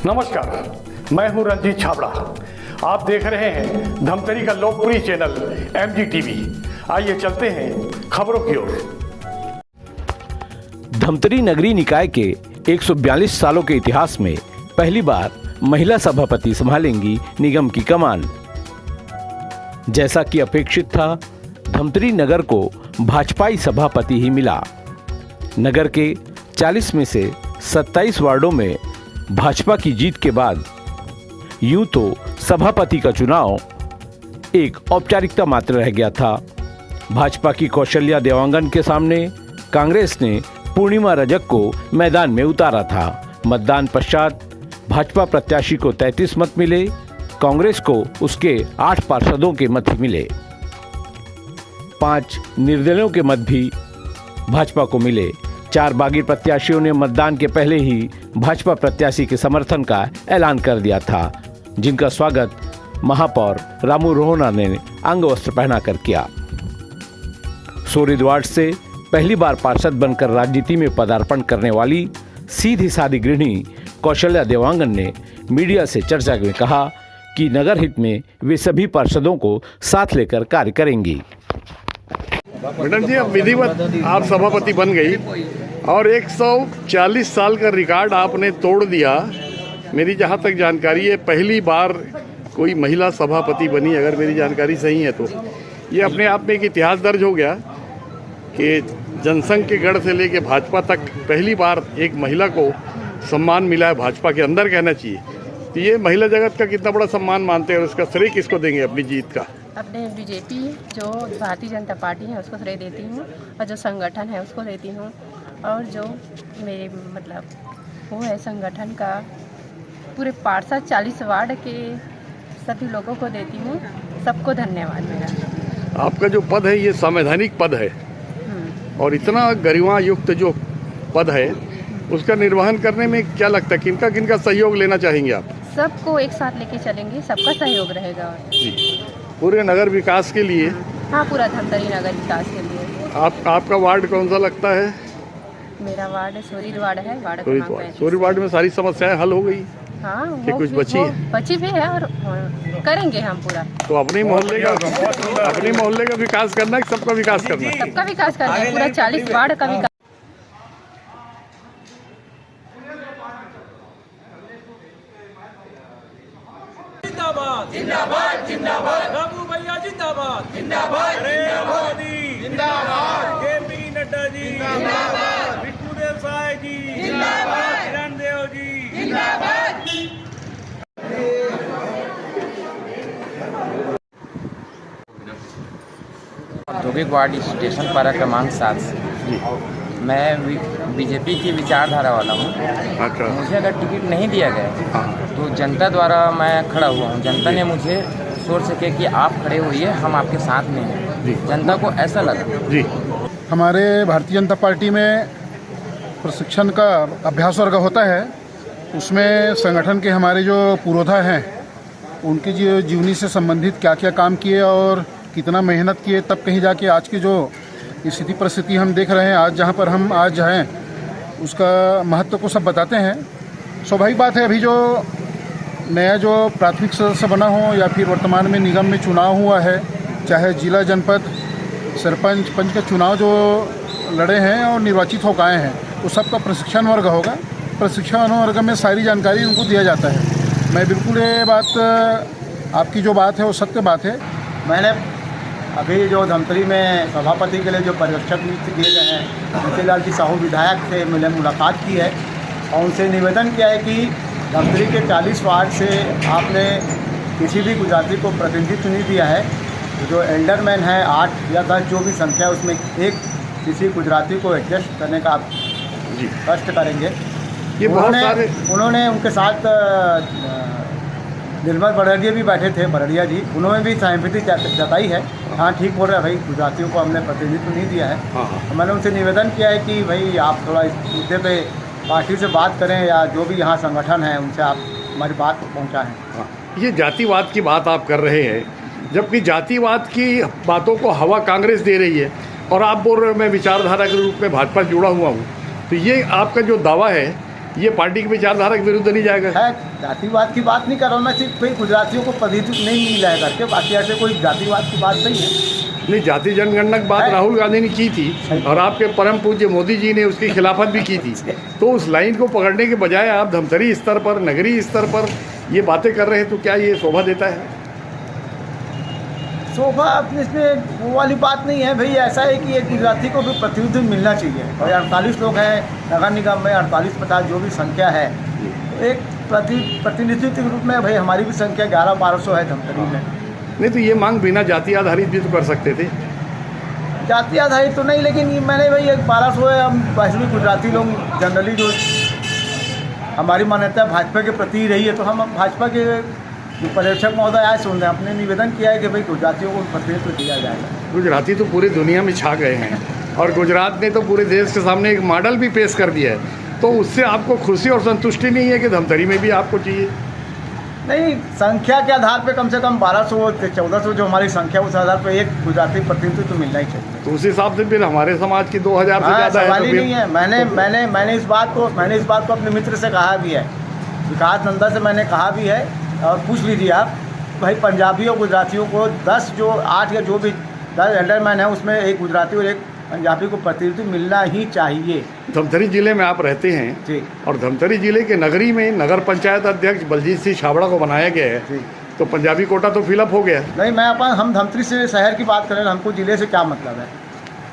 नमस्कार, मैं हूं रंजीत छाबड़ा। आप देख रहे हैं धमतरी का लोकप्रिय चैनल MGTV। आइए चलते हैं खबरों की ओर। धमतरी नगरीय निकाय के 142 सालों के इतिहास में पहली बार महिला सभापति संभालेंगी निगम की कमान। जैसा कि अपेक्षित था, धमतरी नगर को भाजपाई सभापति ही मिला। नगर के 40 में से 27 वार्डों में भाजपा की जीत के बाद यूं तो सभापति का चुनाव एक औपचारिकता मात्र रह गया था। भाजपा की कौशल्या देवांगन के सामने कांग्रेस ने पूर्णिमा रजक को मैदान में उतारा था। मतदान पश्चात भाजपा प्रत्याशी को 33 मत मिले, कांग्रेस को उसके 8 पार्षदों के मत मिले। 5 निर्दलीयों के मत भी भाजपा को मिले। 4 बागी प्रत्याशियों ने मतदान के पहले ही भाजपा प्रत्याशी के समर्थन का ऐलान कर दिया था, जिनका स्वागत महापौर रामू रोहना ने अंग वस्त्र पहनाकर किया। सोरीद वार्ड से पहली बार पार्षद बनकर राजनीति में पदार्पण करने वाली सीधी सादी गृहिणी कौशल्या देवांगन ने मीडिया से चर्चा में कहा कि नगर हित में वे सभी पार्षदों को साथ लेकर कार्य करेंगी। मैडम जी, अब विधिवत आप सभापति बन गई और 140 साल का रिकॉर्ड आपने तोड़ दिया। मेरी जहाँ तक जानकारी है, पहली बार कोई महिला सभापति बनी, अगर मेरी जानकारी सही है तो। ये अपने आप में एक इतिहास दर्ज हो गया कि जनसंघ के गढ़ से लेके भाजपा तक पहली बार एक महिला को सम्मान मिला है, भाजपा के अंदर कहना चाहिए। तो ये महिला जगत का कितना बड़ा सम्मान मानते हैं और उसका श्रेय किसको देंगे अपनी जीत का? अपने बीजेपी जो भारतीय जनता पार्टी है उसको श्रेय देती हूँ, और जो संगठन है उसको देती हूँ, और जो मेरे वो है संगठन का पूरे पार्षद 40 वार्ड के सभी लोगों को देती हूँ। सबको धन्यवाद मेरा। आपका जो पद है ये संवैधानिक पद है और इतना गरिमा युक्त जो पद है उसका निर्वहन करने में क्या लगता है, किनका किनका सहयोग लेना चाहेंगे आप? सबको एक साथ लेके चलेंगे, सबका सहयोग रहेगा जी। पूरे नगर विकास के लिए? हाँ, पूरा धमतरी नगर विकास के लिए। आपका वार्ड कौन सा लगता है? मेरा वार्ड सोरीद वार्ड है। सोरीद वार्ड में सारी समस्याएं हल हो गई? हाँ, वो कुछ बची है? बची भी है और करेंगे हम पूरा। तो अपने मोहल्ले का विकास करना है, सबका विकास करना है? सबका विकास करना है, पूरा 40 वार्ड का विकास। जिंदाबाद जिंदाबाद जिंदाबाद, रामू भैया जिंदाबाद जिंदाबाद, नरेंद्र मोदी जिंदाबाद, JP नड्डा जी जिंदाबाद, विष्णुदेव साय जी जिंदाबाद, किरण देव जी जिंदाबाद। औद्योगिक वार्ड स्टेशन पारा क्रमांक 7 से मैं बीजेपी की विचारधारा वाला हूँ। अच्छा। मुझे अगर टिकट नहीं दिया गया तो जनता द्वारा मैं खड़ा हुआ हूँ। जनता ने मुझे सोच सके कि आप खड़े होइए, हम आपके साथ में हैं। जनता को ऐसा लगा जी। हमारे भारतीय जनता पार्टी में प्रशिक्षण का अभ्यास वर्ग होता है, उसमें संगठन के हमारे जो पुरोधा हैं उनकी जो जीवनी से संबंधित क्या क्या काम किए और कितना मेहनत किए, तब कहीं जाके आज की जो स्थिति परिस्थिति हम देख रहे हैं, आज जहाँ पर हम आज हैं, उसका महत्व को सब बताते हैं। स्वाभाविक बात है, अभी जो नया जो प्राथमिक सदस्य बना हो या फिर वर्तमान में निगम में चुनाव हुआ है, चाहे जिला जनपद सरपंच पंच का चुनाव जो लड़े हैं और निर्वाचित होकर आए हैं, वो सबका प्रशिक्षण वर्ग होगा। प्रशिक्षण वर्ग में सारी जानकारी उनको दिया जाता है। मैं बिल्कुल ये बात आपकी जो बात है वो सत्य बात है। मैंने अभी जो धमतरी में सभापति के लिए जो पर्यवेक्षक नियुक्त किए गए हैं, तुलसीलाल जी साहू विधायक से मैंने मुलाकात की है और उनसे निवेदन किया है कि धमतरी के 40 वार्ड से आपने किसी भी गुजराती को प्रतिनिधित्व नहीं दिया है। जो एल्डरमैन है 8 या 10 जो भी संख्या है, उसमें एक किसी गुजराती को एडजस्ट करने का आप कष्ट करेंगे। ये उन्होंने उनके साथ निर्मल बड़रिया भी बैठे थे, बड़रिया जी, उन्होंने भी सहमति जताई है। हाँ, ठीक बोल रहे हैं भाई, गुजरातियों को हमने प्रतिनिधित्व नहीं दिया है। तो मैंने उनसे निवेदन किया है कि भाई आप थोड़ा इस मुद्दे पे पार्टी से बात करें या जो भी यहाँ संगठन है उनसे आप हमारी बात पहुँचाएँ। ये जातिवाद की बात आप कर रहे हैं, जबकि जातिवाद की बातों को हवा कांग्रेस दे रही है और आप बोल रहे हो मैं विचारधारा के रूप में भाजपा से जुड़ा हुआ हूँ। तो ये आपका जो दावा है ये पार्टी की विचारधारा के विरुद्ध नहीं जाएगा? है, जातिवाद की बात नहीं कर रहा हूँ मैं, सिर्फ कोई गुजरातियों को प्रतिनिधित्व नहीं मिला है करके, बाकी ऐसे कोई जातिवाद की बात नहीं है। नहीं, जाति जनगणना की बात राहुल गांधी ने की थी और आपके परम पूज्य मोदी जी ने उसकी खिलाफत भी की थी। तो उस लाइन को पकड़ने के बजाय आप धमतरी स्तर पर, नगरीय स्तर पर ये बातें कर रहे हैं, तो क्या ये शोभा देता है? शोभा अपने इसमें वो वाली बात नहीं है भाई। ऐसा है कि एक गुजराती को भी प्रतिनिधित्व मिलना चाहिए और 48 लोग हैं नगर निगम में, 48-50 जो भी संख्या है, एक प्रतिनिधित्व के रूप में भाई हमारी भी संख्या 11-1200 है धमतरी में। नहीं तो ये मांग बिना जाति आधारित भी तो कर सकते थे। जाति आधारित तो नहीं, लेकिन ये मैंने भाई एक 1200 है, हम वैसे भी गुजराती लोग जनरली जो हमारी मान्यता भाजपा के प्रति रही है, तो हम भाजपा के जो पर्यवेक्षक महोदय आए सुन रहे हैं, अपने निवेदन किया है कि भाई गुजरातियों को प्रतिनिधित्व दिया जाएगा। गुजराती तो पूरी दुनिया में छा गए हैं और गुजरात ने तो पूरे देश के सामने एक मॉडल भी पेश कर दिया है, तो उससे आपको खुशी और संतुष्टि नहीं है कि धमतरी में भी आपको चाहिए? नहीं, संख्या के आधार पे कम से कम 1200-1400 जो हमारी संख्या, उस आधार पे एक गुजराती प्रतिनिधित्व तो मिलना ही चाहिए। तो उस हिसाब से फिर हमारे समाज की 2000 से ज़्यादा है। सवाल ही नहीं है। मैंने इस बात को अपने मित्र से कहा भी है, विकास नंदा से मैंने कहा भी है, और पूछ लीजिए आप भाई पंजाबी और गुजरातियों को 10 जो 8 या जो भी 10 एल्डरमैन है उसमें एक गुजराती और एक पंजाबी को प्रतिनिधित्व मिलना ही चाहिए। धमतरी जिले में आप रहते हैं जी, और धमतरी जिले के नगरी में नगर पंचायत अध्यक्ष बलजीत सिंह छाबड़ा को बनाया गया है, जी। तो पंजाबी कोटा तो फिलअप हो गया। नहीं, हम धमतरी से शहर की बात करें, हमको जिले से क्या मतलब है?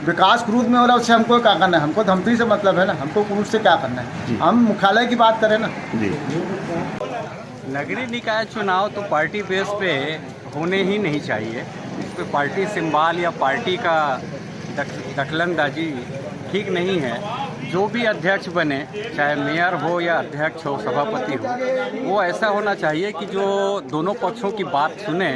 विकास क्रूज में हो रहा है, उससे हमको क्या करना है? हमको धमतरी से मतलब है ना, हमको क्रूज से क्या करना है? हम मुख्यालय की बात करें ना जी। नगरीय निकाय चुनाव तो पार्टी बेस पे होने ही नहीं चाहिए। इस पर पार्टी सिंबल या पार्टी का दखलंदाजी ठीक नहीं है। जो भी अध्यक्ष बने, चाहे मेयर हो या अध्यक्ष हो, सभापति हो, वो ऐसा होना चाहिए कि जो दोनों पक्षों की बात सुने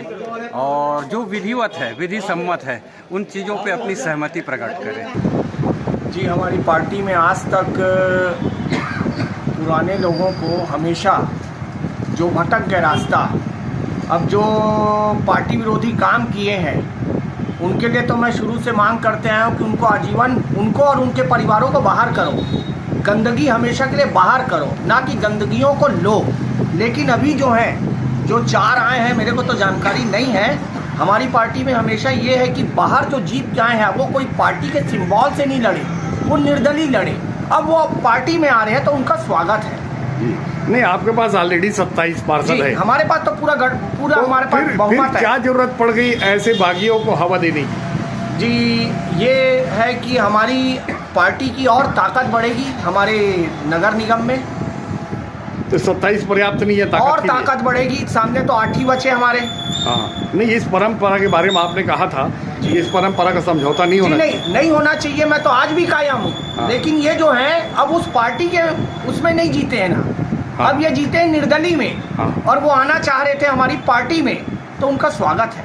और जो विधिवत है, विधि सम्मत है, उन चीज़ों पे अपनी सहमति प्रकट करें। जी, हमारी पार्टी में आज तक पुराने लोगों को हमेशा जो भटक गए रास्ता, अब जो पार्टी विरोधी काम किए हैं, उनके लिए तो मैं शुरू से मांग करते आया हूँ कि उनको आजीवन, उनको और उनके परिवारों को बाहर करो। गंदगी हमेशा के लिए बाहर करो, ना कि गंदगियों को लो। लेकिन अभी जो है, जो 4 आए हैं, मेरे को तो जानकारी नहीं है। हमारी पार्टी में हमेशा ये है कि बाहर जो जीत के आए हैं वो कोई पार्टी के सिंबल से नहीं लड़े, वो निर्दलीय लड़े। अब वो पार्टी में आ रहे हैं तो उनका स्वागत है। नहीं, आपके पास ऑलरेडी 27 पार्षद है। हमारे पास तो पूरा तो हमारे पास फिर बहुमत है। क्या जरूरत पड़ गई ऐसे बागियों को हवा देने की? जी, ये है कि हमारी पार्टी की और ताकत बढ़ेगी हमारे नगर निगम में। तो 27 पर्याप्त नहीं है ताकत और के लिए? ताकत बढ़ेगी। सामने तो 8 ही बचे हमारे। हाँ, नहीं, इस परंपरा के बारे में आपने कहा था कि इस परंपरा का समझौता नहीं होना चाहिए। नहीं होना चाहिए। मैं तो आज भी कायम हूँ। हाँ। लेकिन ये जो है, अब उस पार्टी के उसमें नहीं जीते हैं ना। हाँ। अब ये जीते हैं निर्दलीय में। हाँ। और वो आना चाह रहे थे हमारी पार्टी में, तो उनका स्वागत है।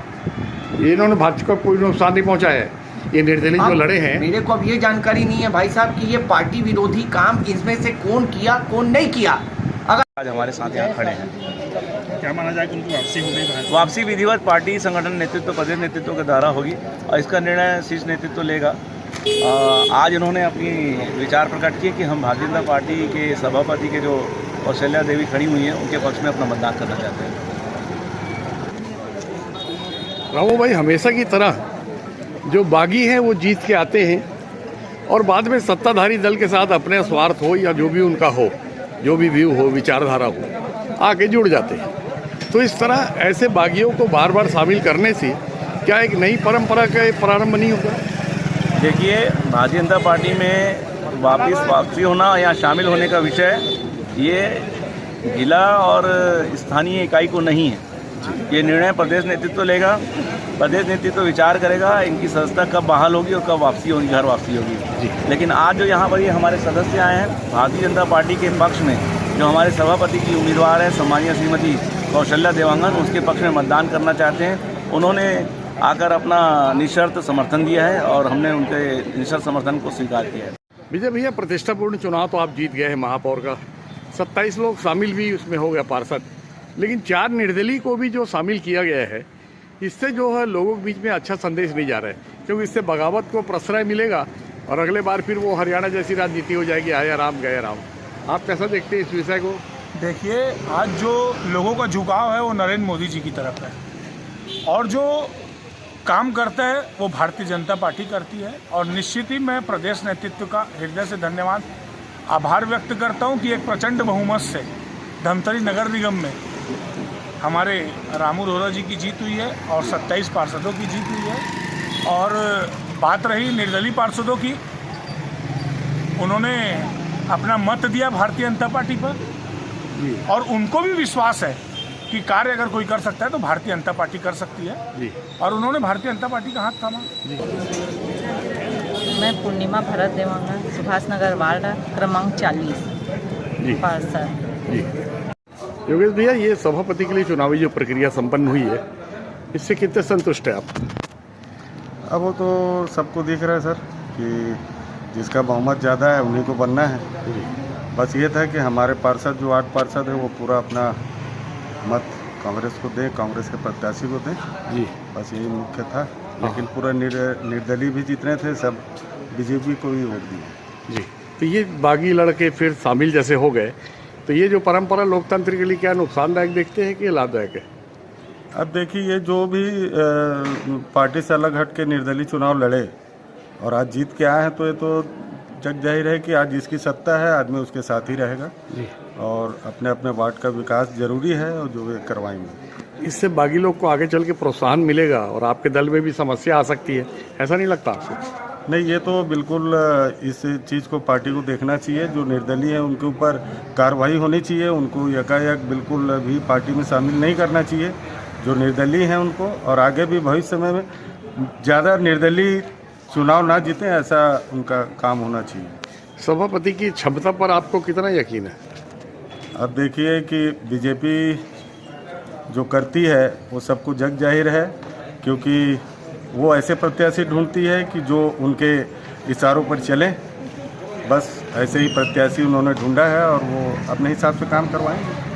इन्होंने भाजपा को कोई नुकसान नहीं पहुंचाया है, ये निर्दलीय जो लड़े हैं। मेरे को अब ये जानकारी नहीं है भाई साहब कि ये पार्टी विरोधी काम इसमें से कौन किया, कौन नहीं किया। अगर आज हमारे साथ यहाँ खड़े हैं, क्या माना जाए कि उनकी वापसी हो गई? वापसी विधिवत पार्टी संगठन नेतृत्व, प्रदेश नेतृत्व के द्वारा होगी और इसका निर्णय शीर्ष नेतृत्व लेगा। आज उन्होंने अपनी विचार प्रकट किए कि हम भारतीय जनता पार्टी के सभापति के जो कौशल्या देवी खड़ी हुई हैं, उनके पक्ष में अपना मतदान करना चाहते हैं। रामू भाई, हमेशा की तरह जो बागी हैं वो जीत के आते हैं और बाद में सत्ताधारी दल के साथ अपने स्वार्थ हो या जो भी उनका हो, जो भी व्यू हो, विचारधारा हो, आके जुड़ जाते हैं। तो इस तरह ऐसे बागियों को बार बार शामिल करने से क्या एक नई परंपरा का प्रारंभ नहीं होगा? देखिए, भारतीय जनता पार्टी में वापसी होना या शामिल होने का विषय ये जिला और स्थानीय इकाई को नहीं है। ये निर्णय प्रदेश नेतृत्व लेगा। प्रदेश नेतृत्व विचार करेगा इनकी सदस्यता कब बहाल होगी और कब वापसी होगी, घर वापसी होगी। लेकिन आज जो यहाँ पर ये हमारे सदस्य आए हैं भारतीय जनता पार्टी के पक्ष में, जो हमारे सभापति की उम्मीदवार है सम्मानीय श्रीमती कौशल्या देवांगन, उसके पक्ष में मतदान करना चाहते हैं। उन्होंने आकर अपना निःशर्त समर्थन दिया है और हमने उनके निःशर्त समर्थन को स्वीकार किया है। विजय भैया, प्रतिष्ठापूर्ण चुनाव तो आप जीत गए हैं महापौर का, 27 लोग शामिल भी उसमें हो गया पार्षद, लेकिन 4 निर्दलीय को भी जो शामिल किया गया है, इससे जो है लोगों के बीच में अच्छा संदेश नहीं जा रहा है, क्योंकि इससे बगावत को प्रश्रय मिलेगा और अगले बार फिर वो हरियाणा जैसी राजनीति हो जाएगी, आया राम गया राम। आप कैसा देखते हैं इस विषय को? देखिए, आज जो लोगों का झुकाव है वो नरेंद्र मोदी जी की तरफ है, और जो काम करता है वो भारतीय जनता पार्टी करती है। और निश्चित ही मैं प्रदेश नेतृत्व का हृदय से धन्यवाद आभार व्यक्त करता हूं कि एक प्रचंड बहुमत से धमतरी नगर निगम में हमारे रामू रोहरा जी की जीत हुई है और 27 पार्षदों की जीत हुई है। और बात रही निर्दलीय पार्षदों की, उन्होंने अपना मत दिया भारतीय जनता पार्टी पर, और उनको भी विश्वास है कि कार्य अगर कोई कर सकता है तो भारतीय जनता पार्टी कर सकती है, और उन्होंने भारतीय जनता पार्टी का हाथ थामा। मैं पूर्णिमा भरत देवांगा, सुभाष नगर वार्ड क्रमांक 40 पार्षद। योगेश भैया, ये सभापति के लिए चुनावी जो प्रक्रिया संपन्न हुई है, इससे कितने संतुष्ट है आप? अब वो तो सबको दिख रहा है सर कि जिसका बहुमत ज़्यादा है उन्हीं को बनना है। बस ये था कि हमारे पार्षद जो 8 पार्षद है वो पूरा अपना मत कांग्रेस को दें, कांग्रेस के प्रत्याशी को दें जी, बस यही मुख्य था। लेकिन पूरा निर्दलीय भी जितने थे सब बीजेपी को ही वोट दिए जी। तो ये बागी लड़के फिर शामिल जैसे हो गए, तो ये जो परंपरा लोकतंत्र के लिए क्या नुकसानदायक देखते हैं कि लाभदायक है? अब देखिए, ये जो भी पार्टी से अलग हट के निर्दलीय चुनाव लड़े और आज जीत के आए हैं, तो ये तो जग जाहिर है कि आज जिसकी सत्ता है आदमी उसके साथ ही रहेगा जी। और अपने अपने वार्ड का विकास जरूरी है और जो वे करवाएंगे। इससे बागी लोग को आगे चल के प्रोत्साहन मिलेगा और आपके दल में भी समस्या आ सकती है, ऐसा नहीं लगता आपको? नहीं, ये तो बिल्कुल इस चीज़ को पार्टी को देखना चाहिए। जो निर्दलीय हैं उनके ऊपर कार्रवाई होनी चाहिए, उनको यकायक बिल्कुल भी पार्टी में शामिल नहीं करना चाहिए जो निर्दलीय हैं उनको, और आगे भी भविष्य में ज़्यादा निर्दलीय चुनाव ना जीतें, ऐसा उनका काम होना चाहिए। सभापति की क्षमता पर आपको कितना यकीन है? अब देखिए कि बीजेपी जो करती है वो सबको जग जाहिर है, क्योंकि वो ऐसे प्रत्याशी ढूंढती है कि जो उनके इशारों पर चले। बस ऐसे ही प्रत्याशी उन्होंने ढूंढा है और वो अपने हिसाब से काम करवाएंगे।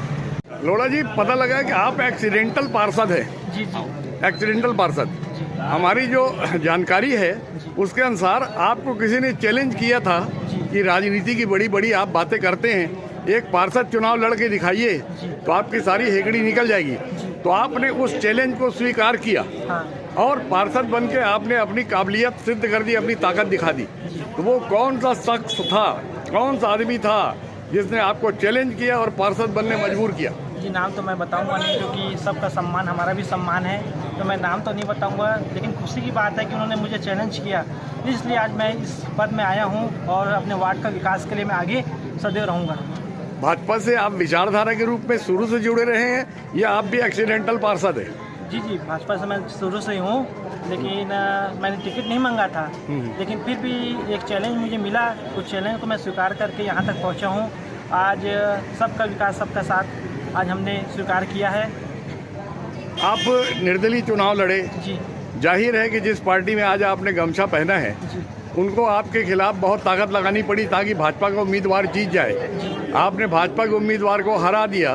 लोढ़ा जी, पता लगा कि आप एक्सीडेंटल पार्षद हैं? जी जी, एक्सीडेंटल पार्षद। हमारी जो जानकारी है उसके अनुसार आपको किसी ने चैलेंज किया था कि राजनीति की बड़ी बड़ी आप बातें करते हैं, एक पार्षद चुनाव लड़ के दिखाइए तो आपकी सारी हेकड़ी निकल जाएगी। तो आपने उस चैलेंज को स्वीकार किया और पार्षद बन के आपने अपनी काबिलियत सिद्ध कर दी, अपनी ताकत दिखा दी। तो वो कौन सा शख्स था, कौन सा आदमी था जिसने आपको चैलेंज किया और पार्षद बनने मजबूर किया? जी, नाम तो मैं बताऊंगा नहीं, क्योंकि सबका सम्मान हमारा भी सम्मान है, तो मैं नाम तो नहीं बताऊंगा। लेकिन खुशी की बात है कि उन्होंने मुझे चैलेंज किया, इसलिए आज मैं इस पद में आया हूं और अपने वार्ड का विकास के लिए मैं आगे सदैव रहूंगा। भाजपा से आप विचारधारा के रूप में शुरू से जुड़े रहे हैं या आप भी एक्सीडेंटल पार्षद हैं? जी जी, भाजपा से मैं शुरू से ही हूँ, लेकिन मैंने टिकट नहीं मांगा था, लेकिन फिर भी एक चैलेंज मुझे मिला, उस चैलेंज को मैं स्वीकार करके यहाँ तक पहुँचा हूँ। आज सबका विकास सबका साथ आज हमने स्वीकार किया है। आप निर्दलीय चुनाव लड़े जी, जाहिर है कि जिस पार्टी में आज आपने गमछा पहना है उनको आपके खिलाफ बहुत ताकत लगानी पड़ी ताकि भाजपा का उम्मीदवार जीत जाए। आपने भाजपा के उम्मीदवार को हरा दिया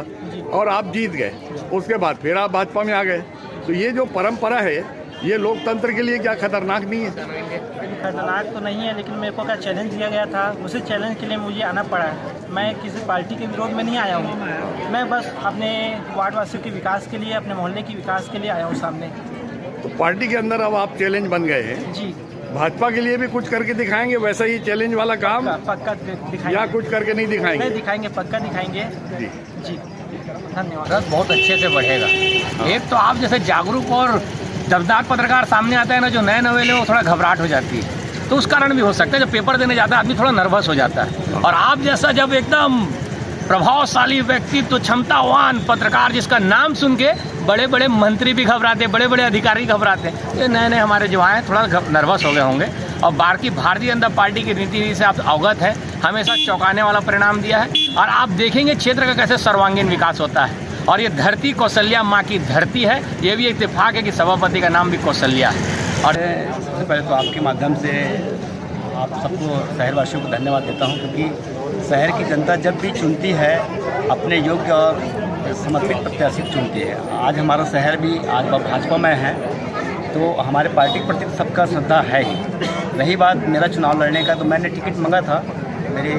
और आप जीत गए, उसके बाद फिर आप भाजपा में आ गए। तो ये जो परंपरा है ये लोकतंत्र के लिए क्या खतरनाक नहीं है? खतरनाक तो नहीं है, लेकिन मेरे को क्या चैलेंज दिया गया था, उसी चैलेंज के लिए मुझे आना पड़ा है। मैं किसी पार्टी के विरोध में नहीं आया हूँ, मैं बस अपने वार्ड वासियों के विकास के लिए, अपने मोहल्ले के विकास के लिए आया हूँ सामने। तो पार्टी के अंदर अब आप चैलेंज बन गए हैं जी, भाजपा के लिए भी कुछ करके दिखाएंगे वैसा ही चैलेंज वाला काम? पक्का दिखाएंगे या कुछ करके नहीं दिखाएंगे? नहीं दिखाएंगे, पक्का दिखाएंगे जी जी। धन्यवाद। बहुत अच्छे से बढ़ेगा। एक तो आप जैसे जागरूक और दमदार पत्रकार सामने आता है ना, जो नए नवेले वो थोड़ा घबराहट हो जाती है, तो उस कारण भी हो सकता है। जब पेपर देने जाता है आदमी थोड़ा नर्वस हो जाता है, और आप जैसा जब एकदम प्रभावशाली व्यक्तित्व, क्षमतावान पत्रकार जिसका नाम सुन के बड़े बड़े मंत्री भी घबराते, बड़े बड़े अधिकारी घबराते, ये नए नए हमारे जो आए थोड़ा नर्वस हो गए होंगे। और बाकी भारतीय जनता पार्टी की नीति से आप अवगत है, हमेशा चौंकाने वाला परिणाम दिया है, और आप देखेंगे क्षेत्र का कैसे सर्वांगीण विकास होता है। और ये धरती कौशल्या माँ की धरती है, ये भी इत्तेफाक है कि सभापति का नाम भी कौशल्या है। और सबसे पहले तो आपके माध्यम से आप सबको शहरवासियों को धन्यवाद देता हूं, क्योंकि शहर की जनता जब भी चुनती है अपने योग्य और समर्पित प्रत्याशी चुनती है। आज हमारा शहर भी आज भाजपा में है, तो हमारे पार्टी के प्रति सबका श्रद्धा है ही। रही बात मेरा चुनाव लड़ने का, तो मैंने टिकट मांगा था, मेरे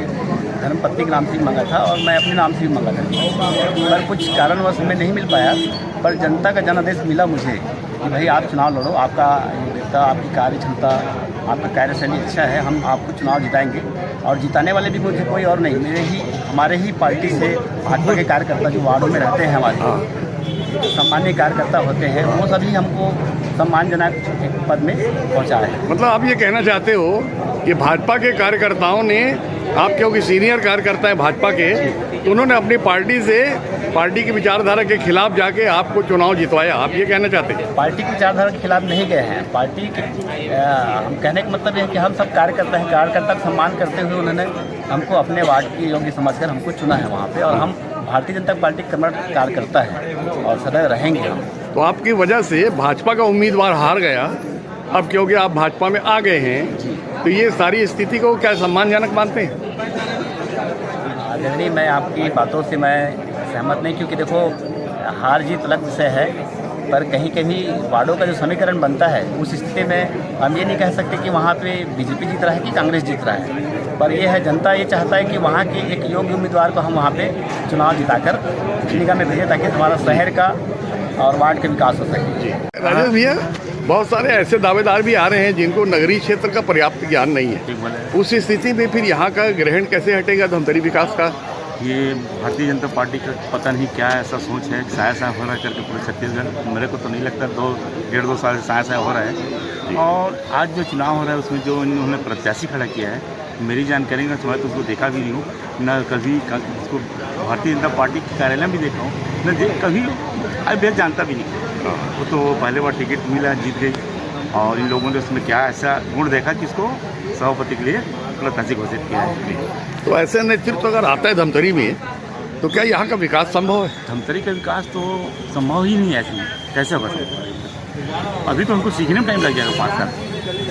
धर्मपत्नी के नाम से भी मांगा था और मैं अपने नाम से भी मांगा था, पर कुछ कारणवश हमें नहीं मिल पाया। पर जनता का जनादेश मिला मुझे कि भाई आप चुनाव लड़ो, आपका योग्यता, आपकी कार्य क्षमता, आपका कार्यशैली अच्छा है, हम आपको चुनाव जिताएंगे। और जिताने वाले भी मुझे कोई और नहीं, हमारे ही पार्टी से भाजपा के कार्यकर्ता जो वार्डों में रहते हैं, हमारे सम्मान्य कार्यकर्ता होते हैं, वो सभी हमको सम्मानजनक एक पद में पहुंचा है। मतलब आप ये कहना चाहते हो कि भाजपा के कार्यकर्ताओं ने, आप क्योंकि सीनियर कार्यकर्ता है भाजपा के, तो उन्होंने अपनी पार्टी से, पार्टी की विचारधारा के खिलाफ जाके आपको चुनाव जितवाया, आप ये कहना चाहते हैं? पार्टी की विचारधारा के खिलाफ नहीं गए हैं। पार्टी के हम कहने का मतलब ये है कि हम सब कार्यकर्ता हैं, कार्यकर्ता का सम्मान करते हुए उन्होंने हमको अपने वार्ड की योग्य समझकर हमको चुना है वहाँ पे, और हम भारतीय जनता पार्टी के कर्मठ कार्यकर्ता हैं और सदैव रहेंगे हम। तो आपकी वजह से भाजपा का उम्मीदवार हार गया, अब क्योंकि आप भाजपा में आ गए हैं, तो ये सारी स्थिति को क्या सम्मानजनक मानते हैं? आदरणीय, मैं आपकी बातों से मैं सहमत नहीं, क्योंकि देखो हार जीत अलग विषय है, पर कहीं कहीं वार्डों का जो समीकरण बनता है उस स्थिति में हम ये नहीं कह सकते कि वहाँ पे बीजेपी जीत रहा है कि कांग्रेस जीत रहा है, पर यह है जनता ये चाहता है कि वहाँ के एक योग्य उम्मीदवार को हम वहाँ पे चुनाव जिताकर निगम में भेजें, ताकि हमारा शहर का और वार्ड का विकास हो सके। राजेश भैया, बहुत सारे ऐसे दावेदार भी आ रहे हैं जिनको नगरीय क्षेत्र का पर्याप्त ज्ञान नहीं है, उस स्थिति में फिर यहाँ का ग्रहण कैसे हटेगा धमतरी विकास का? ये भारतीय जनता पार्टी का पता नहीं क्या ऐसा सोच है, साया साया हो रहा है करके पूरे छत्तीसगढ़। मेरे को तो नहीं लगता 1.5-2 साल से साया साया हो रहा है। और आज जो चुनाव हो रहा है उसमें जो इन्होंने प्रत्याशी खड़ा किया है, मेरी जानकारी में मैं तो उसको देखा भी नहीं हूँ, न कभी उसको भारतीय जनता पार्टी के कार्यालय में भी देखा हूँ, न कभी अभी जानता भी नहीं। वो तो पहले बार टिकट मिला, जीत गई, और इन लोगों ने उसमें क्या ऐसा गुण देखा कि उसको सभापति के लिए प्रत्याशी घोषित किया है। तो ऐसे नेतृत्व अगर आता है धमतरी में, तो क्या यहाँ का विकास संभव है? धमतरी का विकास तो संभव ही नहीं है, ऐसे कैसे हो सकता है? अभी तो हमको सीखने में टाइम लग जाएगा 5 साल,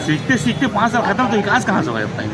सीखते सीखते 5 साल खत्म, तो विकास कहाँ से होगा टाइम?